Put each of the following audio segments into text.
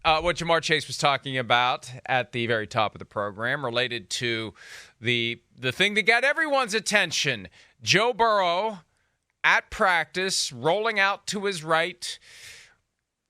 what Ja'Marr Chase was talking about at the very top of the program related to the thing that got everyone's attention. Joe Burrow at practice, rolling out to his right,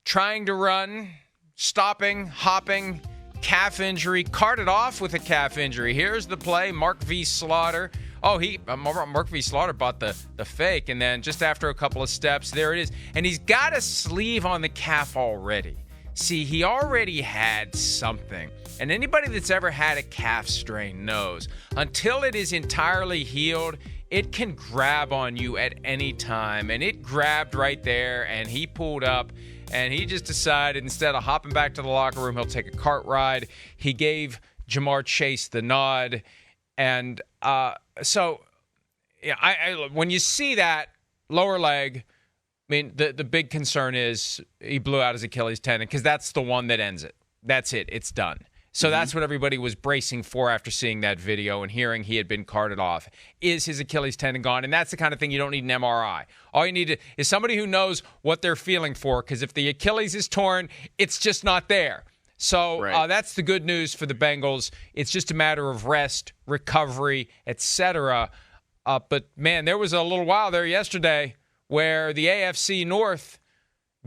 trying to run, stopping, hopping, calf injury, carted off with a calf injury. Here's the play, Mark V. Slaughter. Mark V. Slaughter bought the fake, and then just after a couple of steps, there it is. And he's got a sleeve on the calf already. See, he already had something. And anybody that's ever had a calf strain knows, until it is entirely healed, it can grab on you at any time. And it grabbed right there, and he pulled up, and he just decided instead of hopping back to the locker room, he'll take a cart ride. He gave Ja'Marr Chase the nod. And when you see that lower leg, I mean, the big concern is he blew out his Achilles tendon because that's the one that ends it. That's it. It's done. So that's what everybody was bracing for after seeing that video and hearing he had been carted off. Is his Achilles tendon gone? And that's the kind of thing you don't need an MRI. All you need is somebody who knows what they're feeling for, because if the Achilles is torn, it's just not there. So that's the good news for the Bengals. It's just a matter of rest, recovery, etc. But, man, there was a little while there yesterday where the AFC North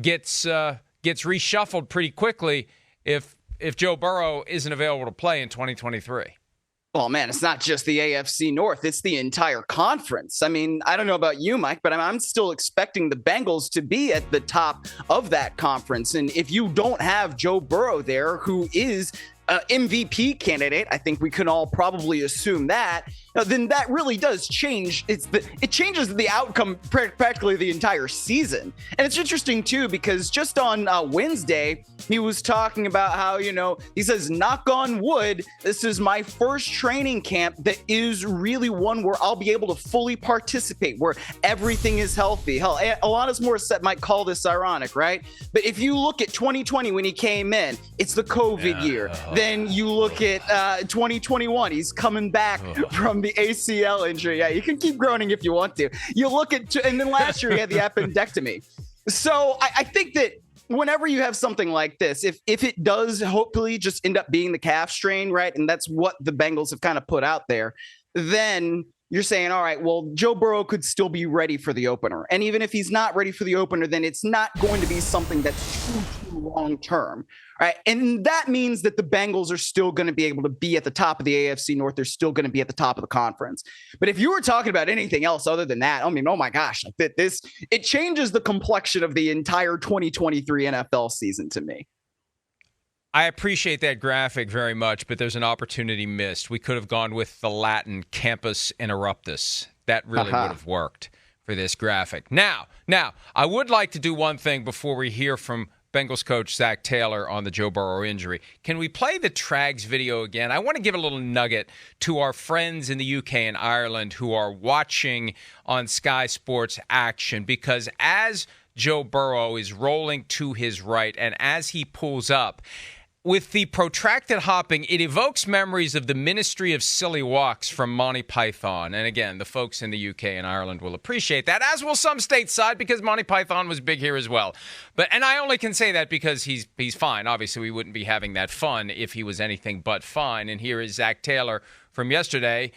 gets reshuffled pretty quickly if Joe Burrow isn't available to play in 2023. Oh, man, it's not just the AFC North. It's the entire conference. I mean, I don't know about you, Mike, but I'm still expecting the Bengals to be at the top of that conference. And if you don't have Joe Burrow there, who is MVP candidate, I think we can all probably assume that, then that really does change. It changes the outcome practically the entire season. And it's interesting, too, because just on Wednesday, he was talking about how, he says, knock on wood, this is my first training camp that is really one where I'll be able to fully participate, where everything is healthy. Hell, Alanis Morissette might call this ironic, right? But if you look at 2020 when he came in, it's the COVID year. Then you look at 2021, he's coming back from the ACL injury. Yeah, you can keep groaning if you want to. You look at, and then last year he had the appendectomy. So I think that whenever you have something like this, if it does hopefully just end up being the calf strain, right, and that's what the Bengals have kind of put out there, then you're saying, all right, well, Joe Burrow could still be ready for the opener. And even if he's not ready for the opener, then it's not going to be something that's too long term, right? And that means that the Bengals are still going to be able to be at the top of the AFC North. They're still going to be at the top of the conference. But if you were talking about anything else other than that, I mean, oh my gosh, it changes the complexion of the entire 2023 NFL season to me. I appreciate that graphic very much, but there's an opportunity missed. We could have gone with the Latin campus interruptus. That really would have worked for this graphic. Now, I would like to do one thing before we hear from Bengals coach Zac Taylor on the Joe Burrow injury. Can we play the Trags video again? I want to give a little nugget to our friends in the UK and Ireland who are watching on Sky Sports Action, because as Joe Burrow is rolling to his right and as he pulls up, with the protracted hopping, it evokes memories of the Ministry of Silly Walks from Monty Python. And again, the folks in the UK and Ireland will appreciate that, as will some stateside, because Monty Python was big here as well. And I only can say that because he's fine. Obviously, we wouldn't be having that fun if he was anything but fine. And here is Zac Taylor from yesterday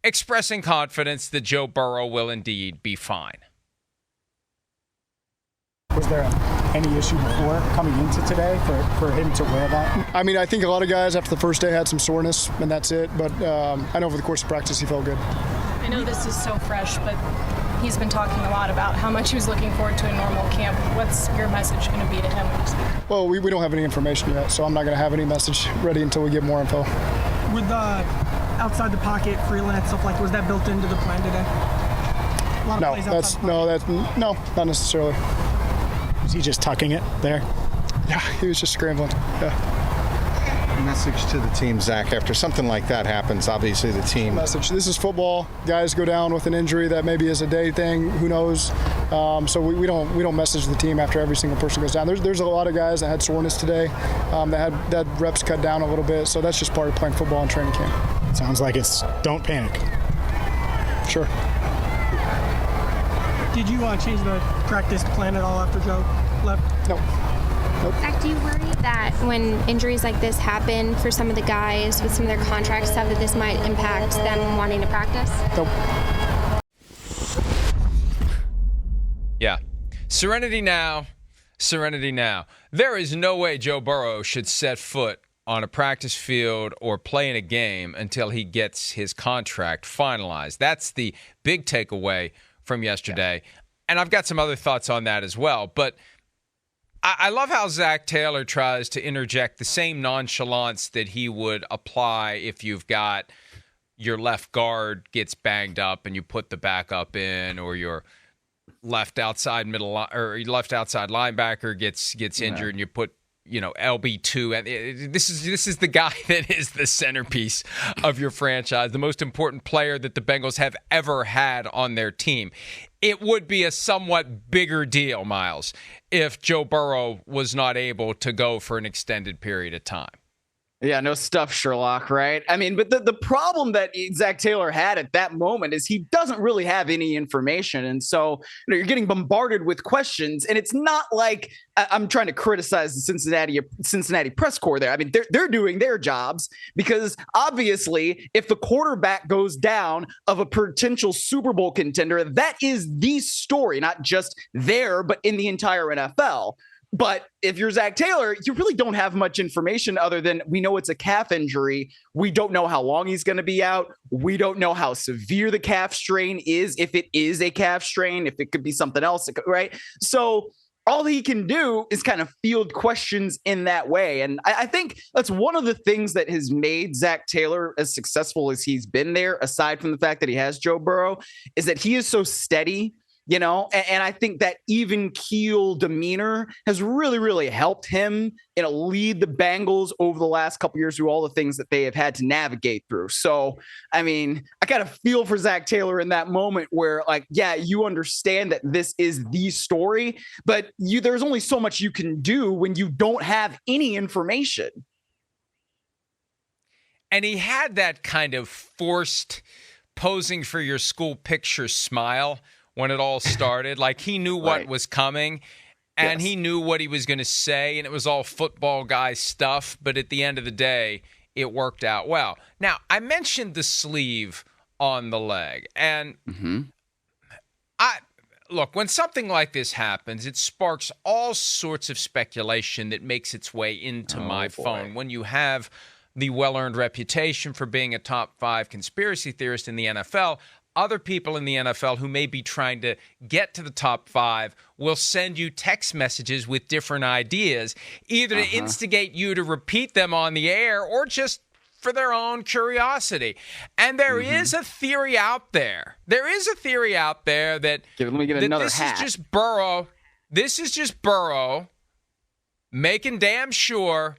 expressing confidence that Joe Burrow will indeed be fine. Was there any issue before coming into today for him to wear that? I mean, I think a lot of guys after the first day had some soreness, and that's it. But I know over the course of practice he felt good. I know this is so fresh, but he's been talking a lot about how much he was looking forward to a normal camp. What's your message going to be to him? Well, we don't have any information yet, so I'm not going to have any message ready until we get more info. With the outside the pocket freelance stuff, was that built into the plan today? No, not necessarily. Was he just tucking it there? Yeah, he was just scrambling. Yeah. Message to the team, Zach, after something like that happens, obviously the team. Message. This is football. Guys go down with an injury that maybe is a day thing. Who knows? So we don't message the team after every single person goes down. There's a lot of guys that had soreness today, that had reps cut down a little bit. So that's just part of playing football in training camp. Sounds like it's don't panic. Sure. Did you change the practice plan at all after Joe left? No. Zach, do you worry that when injuries like this happen for some of the guys with some of their contract stuff, that this might impact them wanting to practice? Nope. Yeah. Serenity now. Serenity now. There is no way Joe Burrow should set foot on a practice field or play in a game until he gets his contract finalized. That's the big takeaway from yesterday. Yeah. And I've got some other thoughts on that as well. But I love how Zac Taylor tries to interject the same nonchalance that he would apply if you've got your left guard gets banged up and you put the backup in, or your left outside linebacker gets injured and you put LB2. And this is the guy that is the centerpiece of your franchise, the most important player that the Bengals have ever had on their team. It would be a somewhat bigger deal, Myles, if Joe Burrow was not able to go for an extended period of time. Yeah, no stuff, Sherlock, right? I mean, but the problem that Zac Taylor had at that moment is he doesn't really have any information. And so you're getting bombarded with questions. And it's not like I'm trying to criticize the Cincinnati press corps there. I mean, they're doing their jobs, because obviously if the quarterback goes down of a potential Super Bowl contender, that is the story, not just there, but in the entire NFL. But if you're Zac Taylor, you really don't have much information other than we know it's a calf injury. We don't know how long he's going to be out. We don't know how severe the calf strain is, if it is a calf strain, if it could be something else, right? So all he can do is kind of field questions in that way. And I think that's one of the things that has made Zac Taylor as successful as he's been there, aside from the fact that he has Joe Burrow, is that he is so steady. And I think that even keel demeanor has really, really helped him lead the Bengals over the last couple years through all the things that they have had to navigate through. So, I mean, I kind of feel for Zac Taylor in that moment where, you understand that this is the story, but there's only so much you can do when you don't have any information. And he had that kind of forced posing for your school picture smile when it all started. Like, he knew what was coming, and he knew what he was going to say, and it was all football guy stuff. But at the end of the day, it worked out well. Now, I mentioned the sleeve on the leg, and look, when something like this happens, it sparks all sorts of speculation that makes its way into my phone. When you have the well-earned reputation for being a top 5 conspiracy theorist in the NFL, other people in the NFL who may be trying to get to the top 5 will send you text messages with different ideas, either to instigate you to repeat them on the air or just for their own curiosity. And there is a theory out there. There is a theory out there that, let me get another this hat. is just Burrow. This is just Burrow making damn sure.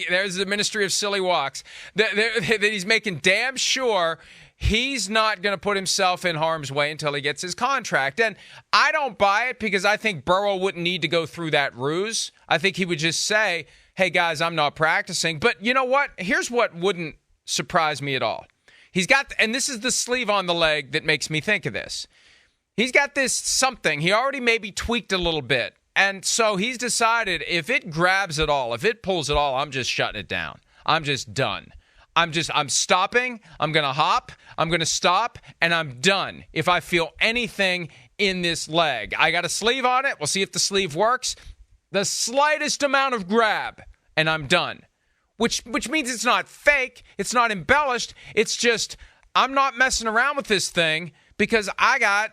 There's the Ministry of Silly Walks. That he's making damn sure he's not going to put himself in harm's way until he gets his contract. And I don't buy it, because I think Burrow wouldn't need to go through that ruse. I think he would just say, hey, guys, I'm not practicing. But you know what? Here's what wouldn't surprise me at all. He's got, and this is the sleeve on the leg that makes me think of this. He's got this something. He already maybe tweaked a little bit. And so he's decided, if it grabs at all, if it pulls at all, I'm just shutting it down. I'm just done. I'm stopping. I'm going to hop. I'm going to stop, and I'm done. If I feel anything in this leg, I got a sleeve on it. We'll see if the sleeve works. The slightest amount of grab, and I'm done. Which means it's not fake. It's not embellished. It's just, I'm not messing around with this thing, because I got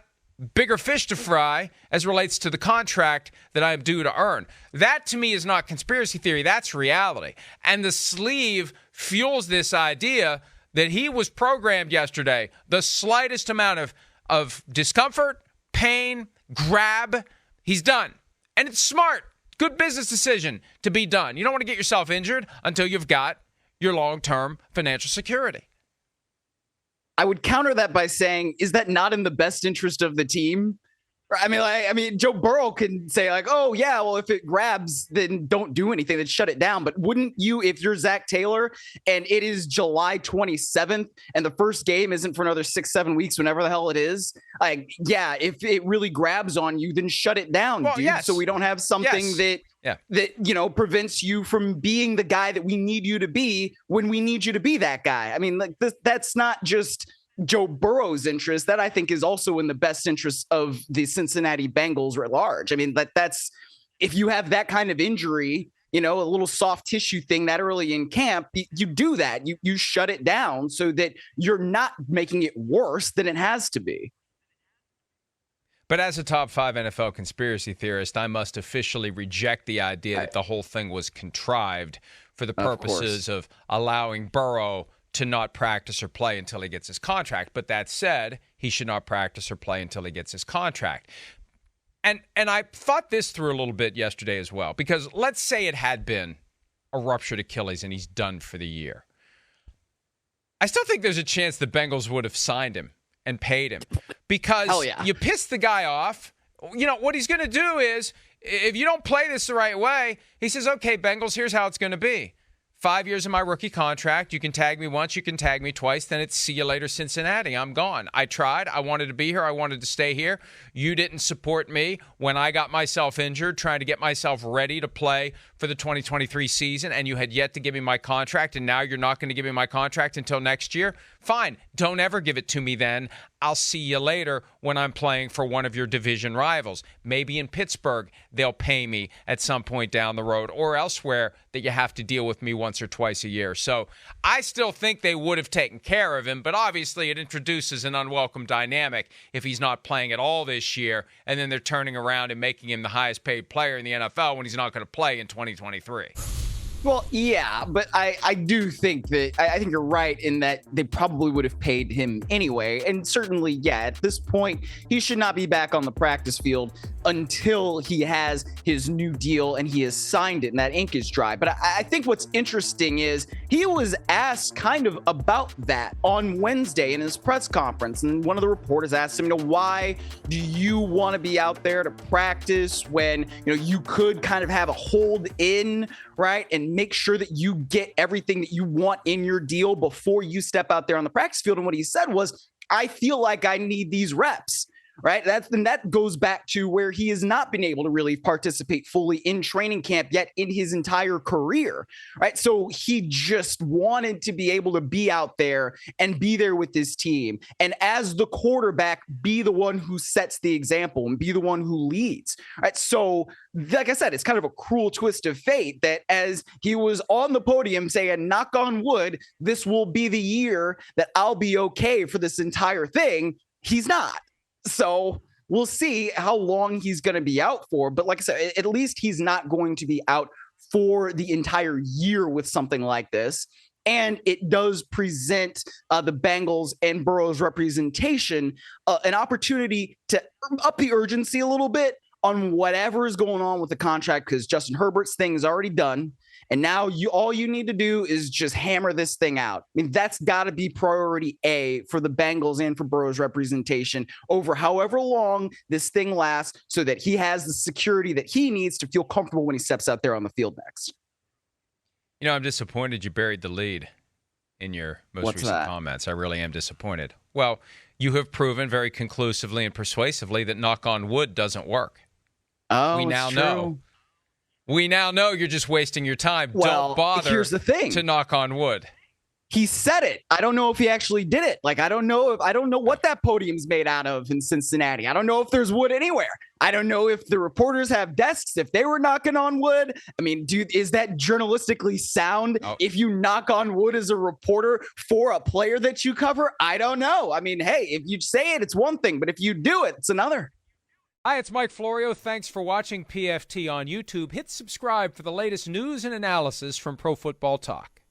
bigger fish to fry as relates to the contract that I'm due to earn. That, to me, is not conspiracy theory. That's reality. And the sleeve fuels this idea that he was programmed yesterday. The slightest amount of discomfort, pain, grab, he's done. And it's smart. Good business decision to be done. You don't want to get yourself injured until you've got your long-term financial security. I would counter that by saying, is that not in the best interest of the team? I mean, Joe Burrow can say oh yeah, well, if it grabs, then don't do anything, then shut it down. But wouldn't you, if you're Zac Taylor and it is July 27th and the first game isn't for another 6-7 weeks, whenever the hell it is, if it really grabs on you, then shut it down, dude. Yes. So we don't have something that that, prevents you from being the guy that we need you to be when we need you to be that guy. I mean, like that's not just Joe Burrow's interest. That I think is also in the best interest of the Cincinnati Bengals at large. I mean, that's if you have that kind of injury, a little soft tissue thing that early in camp, you do that. You shut it down so that you're not making it worse than it has to be. But as a top 5 NFL conspiracy theorist, I must officially reject the idea that the whole thing was contrived for the purposes of allowing Burrow to not practice or play until he gets his contract. But that said, he should not practice or play until he gets his contract. And I thought this through a little bit yesterday as well, because let's say it had been a ruptured Achilles and he's done for the year. I still think there's a chance the Bengals would have signed him and paid him, because you piss the guy off. What he's going to do is, if you don't play this the right way, he says, okay, Bengals, here's how it's going to be. 5 years of my rookie contract. You can tag me once, you can tag me twice. Then it's see you later, Cincinnati. I'm gone. I tried. I wanted to be here. I wanted to stay here. You didn't support me when I got myself injured, trying to get myself ready to play for the 2023 season, and you had yet to give me my contract, and now you're not going to give me my contract until next year? Fine. Don't ever give it to me then. I'll see you later when I'm playing for one of your division rivals. Maybe in Pittsburgh, they'll pay me at some point down the road, or elsewhere that you have to deal with me once or twice a year. So I still think they would have taken care of him, but obviously it introduces an unwelcome dynamic if he's not playing at all this year, and then they're turning around and making him the highest paid player in the NFL when he's not going to play in 2023. Well, yeah, but I do think that I think you're right in that they probably would have paid him anyway. And certainly, at this point, he should not be back on the practice field until he has his new deal and he has signed it and that ink is dry. But I think what's interesting is he was asked kind of about that on Wednesday in his press conference. And one of the reporters asked him, why do you want to be out there to practice when, you could kind of have a hold in, right? And make sure that you get everything that you want in your deal before you step out there on the practice field. And what he said was, I feel like I need these reps, right? That goes back to where he has not been able to really participate fully in training camp yet in his entire career, right? So he just wanted to be able to be out there and be there with his team. And as the quarterback, be the one who sets the example and be the one who leads, right? So like I said, it's kind of a cruel twist of fate that as he was on the podium saying, knock on wood, this will be the year that I'll be okay for this entire thing, he's not. So we'll see how long he's going to be out for. But like I said, at least he's not going to be out for the entire year with something like this. And it does present the Bengals and Burrow's representation an opportunity to up the urgency a little bit on whatever is going on with the contract, because Justin Herbert's thing is already done. And now all you need to do is just hammer this thing out. I mean, that's got to be priority A for the Bengals and for Burrow's representation over however long this thing lasts, so that he has the security that he needs to feel comfortable when he steps out there on the field next. I'm disappointed you buried the lead in your most recent comments. I really am disappointed. Well, you have proven very conclusively and persuasively that knock on wood doesn't work. Oh, we now know. We now know you're just wasting your time. Well, don't bother here's the thing. To knock on wood. He said it. I don't know if he actually did it. Like, I don't know what that podium's made out of in Cincinnati. I don't know if there's wood anywhere. I don't know if the reporters have desks, if they were knocking on wood. I mean, is that journalistically sound if you knock on wood as a reporter for a player that you cover? I don't know. I mean, hey, if you say it, it's one thing, but if you do it, it's another. Hi, it's Mike Florio. Thanks for watching PFT on YouTube. Hit subscribe for the latest news and analysis from Pro Football Talk.